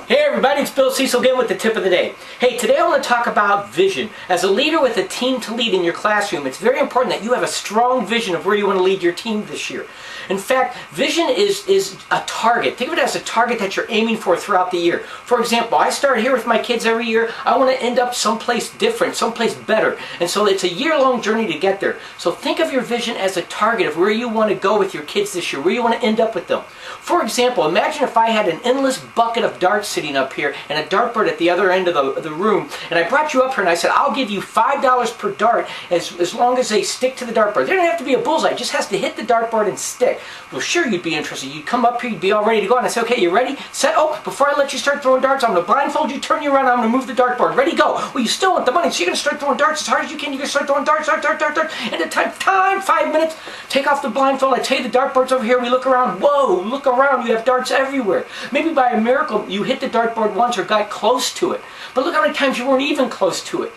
Hey everybody, it's Bill Cecil again with the tip of the day. Hey, today I want to talk about vision. As a leader with a team to lead in your classroom, it's very important that you have a strong vision of where you want to lead your team this year. In fact, vision is a target. Think of it as a target that you're aiming for throughout the year. For example, I start here with my kids every year. I want to end up someplace different, someplace better. And so it's a year-long journey to get there. So think of your vision as a target of where you want to go with your kids this year, where you want to end up with them. For example, imagine if I had an endless bucket of darts sitting up here and a dartboard at the other end of the room, and I brought you up here and I said, I'll give you $5 per dart as long as they stick to the dartboard. They don't have to be a bullseye, it just has to hit the dartboard and stick. Well, sure, you'd be interested. You'd come up here, you'd be all ready to go, and I say, okay, you ready? Set. Oh, before I let you start throwing darts, I'm going to blindfold you, turn you around, I'm going to move the dartboard. Ready, go. Well, you still want the money, so you're going to start throwing darts as hard as you can. You're going to start throwing darts, and the time, 5 minutes. Take off the blindfold. I tell you the dartboard's over here. We look around. Whoa, look around. You have darts everywhere. Maybe by a miracle, you hit the dartboard once or got close to it. But look how many times you weren't even close to it.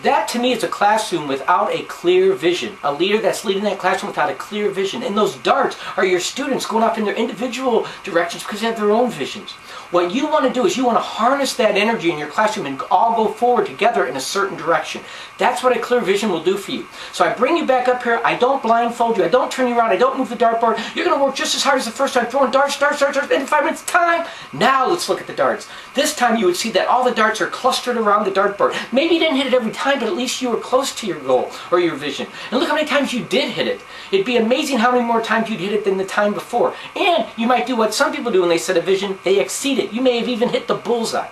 That, to me, is a classroom without a clear vision. A leader that's leading that classroom without a clear vision. And those darts are your students going off in their individual directions because they have their own visions. What you want to do is you want to harness that energy in your classroom and all go forward together in a certain direction. That's what a clear vision will do for you. So I bring you back up here. I don't blindfold you. I don't turn you around. I don't move the dartboard. You're going to work just as hard as the first time, throwing darts, in 5 minutes time. Now let's look at the darts. This time you would see that all the darts are clustered around the dartboard. Maybe you didn't hit it every time, but at least you were close to your goal or your vision. And look how many times you did hit it. It'd be amazing how many more times you'd hit it than the time before. And you might do what some people do when they set a vision. They exceed it. You may have even hit the bullseye.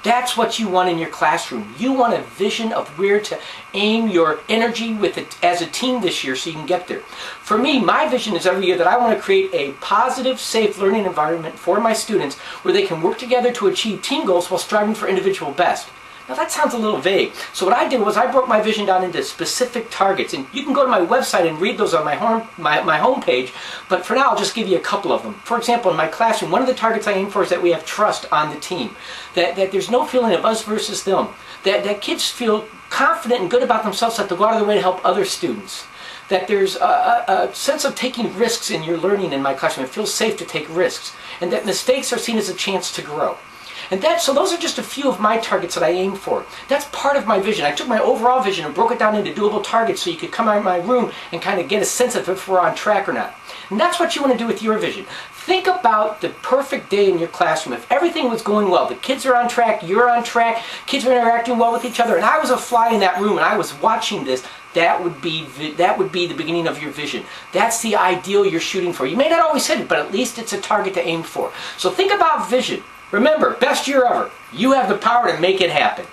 That's what you want in your classroom. You want a vision of where to aim your energy with it as a team this year so you can get there. For me, my vision is every year that I want to create a positive, safe learning environment for my students where they can work together to achieve team goals while striving for individual best. Now that sounds a little vague. So what I did was I broke my vision down into specific targets. And you can go to my website and read those on my homepage. But for now, I'll just give you a couple of them. For example, in my classroom, one of the targets I aim for is that we have trust on the team. That there's no feeling of us versus them. That kids feel confident and good about themselves that they'll go out of their way to help other students. That there's a sense of taking risks in your learning in my classroom. It feels safe to take risks. And that mistakes are seen as a chance to grow. And so those are just a few of my targets that I aim for. That's part of my vision. I took my overall vision and broke it down into doable targets so you could come out of my room and kind of get a sense of if we're on track or not. And that's what you want to do with your vision. Think about the perfect day in your classroom. If everything was going well, the kids are on track, you're on track, kids are interacting well with each other, and I was a fly in that room and I was watching this, that would be the beginning of your vision. That's the ideal you're shooting for. You may not always hit it, but at least it's a target to aim for. So think about vision. Remember, best year ever. You have the power to make it happen.